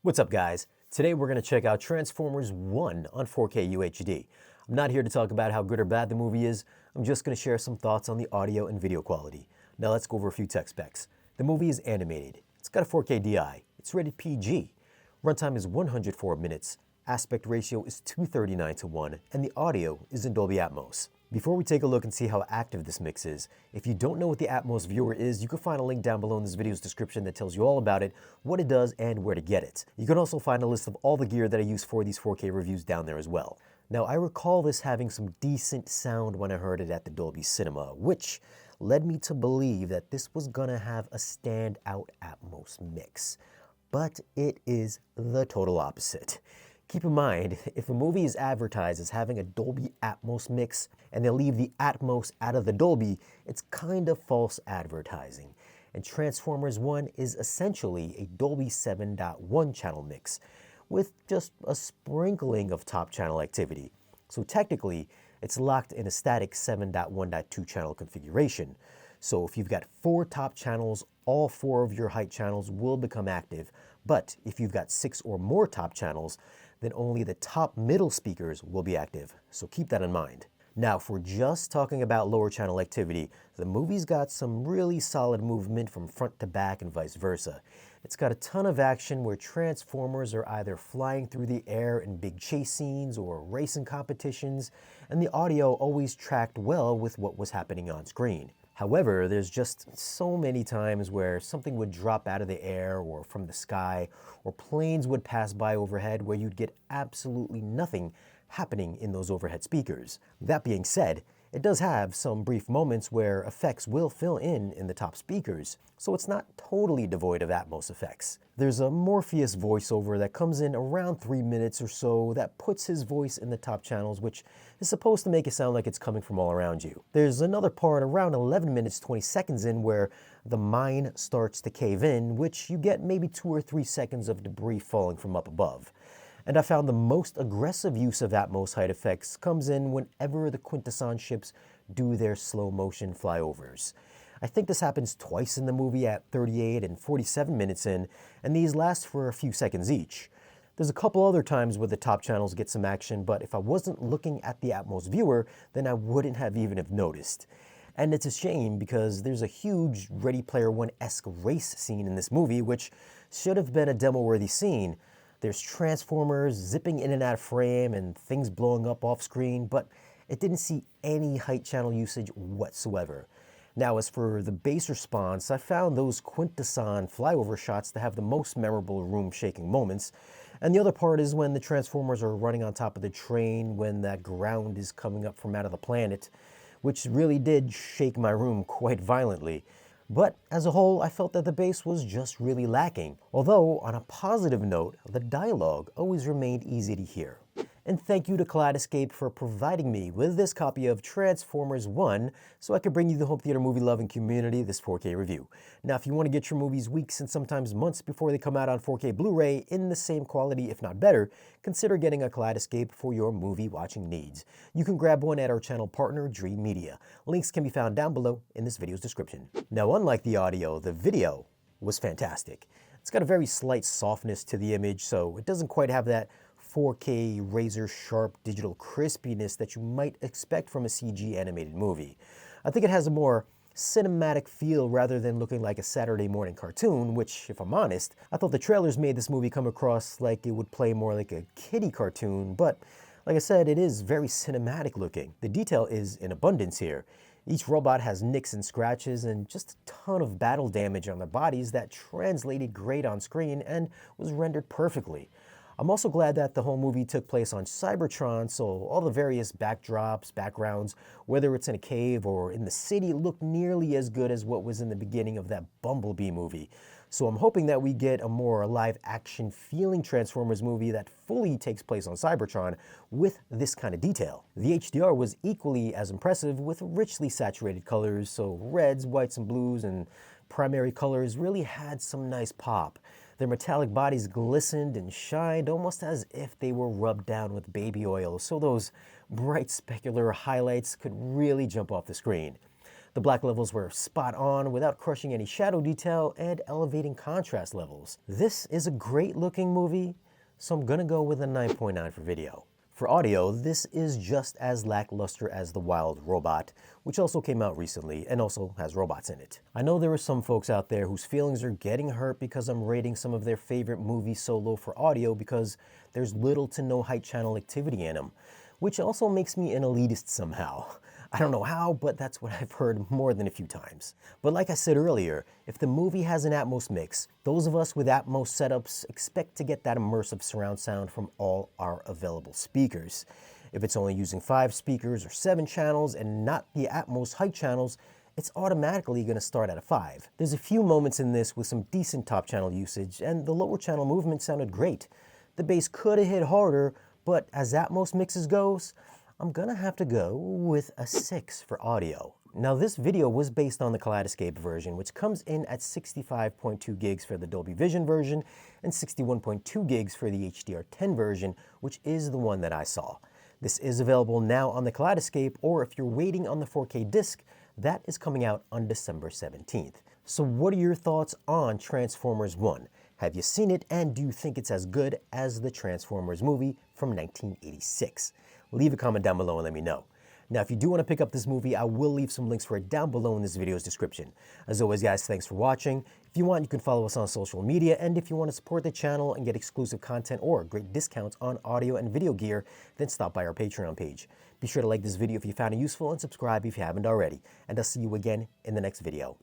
What's up, guys? Today we're going to check out Transformers 1 on 4K UHD. I'm not here to talk about how good or bad the movie is. I'm just going to share some thoughts on the audio and video quality. Now let's go over a few tech specs. The movie is animated. It's got a 4K DI. It's rated PG. Runtime is 104 minutes. Aspect ratio is 239:1, and the audio is in Dolby Atmos. Before we take a look and see how active this mix is, if you don't know what the Atmos viewer is, you can find a link down below in this video's description that tells you all about it, what it does, and where to get it. You can also find a list of all the gear that I use for these 4K reviews down there as well. Now, I recall this having some decent sound when I heard it at the Dolby Cinema, which led me to believe that this was gonna have a standout Atmos mix. But it is the total opposite. Keep in mind, if a movie is advertised as having a Dolby Atmos mix and they leave the Atmos out of the Dolby, it's kind of false advertising. And Transformers 1 is essentially a Dolby 7.1 channel mix with just a sprinkling of top channel activity. So technically, it's locked in a static 7.1.2 channel configuration. So if you've got 4 top channels, all 4 of your height channels will become active. But if you've got 6 or more top channels, then only the top middle speakers will be active. So keep that in mind. Now, if we're just talking about lower channel activity, the movie's got some really solid movement from front to back and vice versa. It's got a ton of action where Transformers are either flying through the air in big chase scenes or racing competitions, and the audio always tracked well with what was happening on screen. However, there's just so many times where something would drop out of the air or from the sky, or planes would pass by overhead where you'd get absolutely nothing happening in those overhead speakers. That being said, it does have some brief moments where effects will fill in the top speakers, so it's not totally devoid of Atmos effects. There's a Morpheus voiceover that comes in around 3 minutes or so that puts his voice in the top channels, which is supposed to make it sound like it's coming from all around you. There's another part around 11 minutes 20 seconds in where the mine starts to cave in, which you get maybe 2 or 3 seconds of debris falling from up above. And I found the most aggressive use of Atmos height effects comes in whenever the Quintesson ships do their slow motion flyovers. I think this happens twice in the movie at 38 and 47 minutes in, and these last for a few seconds each. There's a couple other times where the top channels get some action, but if I wasn't looking at the Atmos viewer, then I wouldn't have even noticed. And it's a shame because there's a huge Ready Player One-esque race scene in this movie, which should have been a demo-worthy scene. There's Transformers zipping in and out of frame and things blowing up off screen, but it didn't see any height channel usage whatsoever. Now, as for the bass response, I found those Quintesson flyover shots to have the most memorable room-shaking moments. And the other part is when the Transformers are running on top of the train when that ground is coming up from out of the planet, which really did shake my room quite violently. But as a whole, I felt that the bass was just really lacking. Although, on a positive note, the dialogue always remained easy to hear. And thank you to Kaleidoscape for providing me with this copy of Transformers 1 so I could bring you the home theater movie loving community this 4K review. Now, if you want to get your movies weeks and sometimes months before they come out on 4K Blu-ray in the same quality, if not better, consider getting a Kaleidoscape for your movie watching needs. You can grab one at our channel partner, Dream Media. Links can be found down below in this video's description. Now, unlike the audio, the video was fantastic. It's got a very slight softness to the image, so it doesn't quite have that 4K razor-sharp digital crispiness that you might expect from a CG animated movie. I think it has a more cinematic feel rather than looking like a Saturday morning cartoon, which, if I'm honest, I thought the trailers made this movie come across like it would play more like a kiddie cartoon, but like I said, it is very cinematic looking. The detail is in abundance here. Each robot has nicks and scratches and just a ton of battle damage on their bodies that translated great on screen and was rendered perfectly. I'm also glad that the whole movie took place on Cybertron, so all the various backdrops, backgrounds, whether it's in a cave or in the city, look nearly as good as what was in the beginning of that Bumblebee movie. So I'm hoping that we get a more live-action feeling Transformers movie that fully takes place on Cybertron with this kind of detail. The HDR was equally as impressive with richly saturated colors, so reds, whites, and blues, and primary colors really had some nice pop. Their metallic bodies glistened and shined almost as if they were rubbed down with baby oil, so those bright specular highlights could really jump off the screen. The black levels were spot on without crushing any shadow detail and elevating contrast levels. This is a great looking movie, so I'm gonna go with a 9.9 for video. For audio, this is just as lackluster as The Wild Robot, which also came out recently and also has robots in it. I know there are some folks out there whose feelings are getting hurt because I'm rating some of their favorite movies so low for audio because there's little to no height channel activity in them, which also makes me an elitist somehow. I don't know how, but that's what I've heard more than a few times. But like I said earlier, if the movie has an Atmos mix, those of us with Atmos setups expect to get that immersive surround sound from all our available speakers. If it's only using 5 speakers or 7 channels and not the Atmos height channels, it's automatically going to start at a 5. There's a few moments in this with some decent top channel usage, and the lower channel movement sounded great. The bass could have hit harder, but as Atmos mixes goes, I'm gonna have to go with a 6 for audio. Now this video was based on the Kaleidoscape version, which comes in at 65.2 gigs for the Dolby Vision version and 61.2 gigs for the HDR10 version, which is the one that I saw. This is available now on the Kaleidoscape, or if you're waiting on the 4K disc, that is coming out on December 17th. So what are your thoughts on Transformers 1? Have you seen it, and do you think it's as good as the Transformers movie from 1986? Leave a comment down below and let me know. Now, if you do want to pick up this movie, I will leave some links for it down below in this video's description. As always, guys, thanks for watching. If you want, you can follow us on social media, and if you want to support the channel and get exclusive content or great discounts on audio and video gear, then stop by our Patreon page. Be sure to like this video if you found it useful and subscribe if you haven't already. And I'll see you again in the next video.